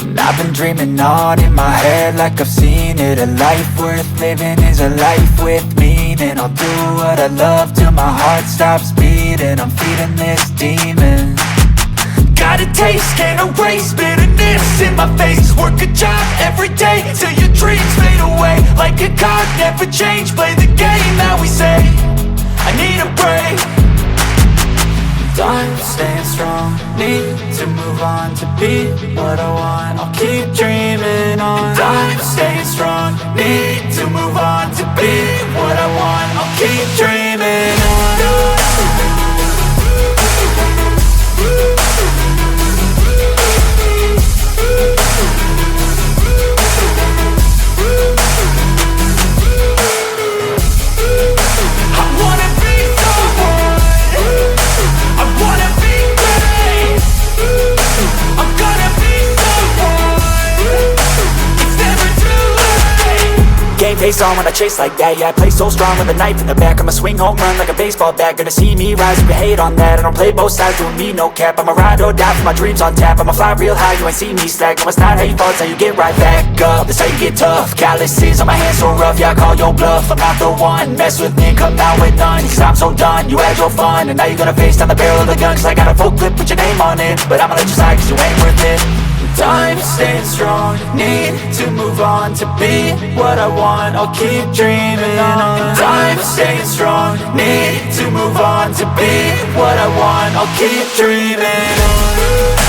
And I've been dreaming on in my head like I've seen it. A life worth living is a life with meaning. I'll do what I love till my heart stops beating. I'm feeding this demon. Got a taste, can't erase bitterness in my face. Work a job every day till your dreams fade away. Like a card, never change, play the game that we say. I need a break. I'm staying strong, need to move on to be what I want. I'll keep dreaming on. I'm staying strong, need to move on to be what I want. I'll keep dreaming on. Face on when I chase like that. Yeah, I play so strong with a knife in the back. I'ma swing home run like a baseball bat. Gonna see me rise if you hate on that. I don't play both sides, doing me no cap. I'ma ride or die for my dreams on tap. I'ma fly real high, you ain't see me slack. No, it's not how you fall, it's how you get right back up. That's how you get tough. Calluses on my hands so rough, yeah, I call your bluff. I'm not the one, mess with me, come out with none. Cause I'm so done, you had your fun. And now you're gonna face down the barrel of the gun. Cause I got a full clip, put your name on it. But I'ma let you slide cause you ain't worth it. I'm staying strong, need to move on to be what I want. I'll keep dreaming on. I'm staying strong, need to move on to be what I want. I'll keep dreaming on.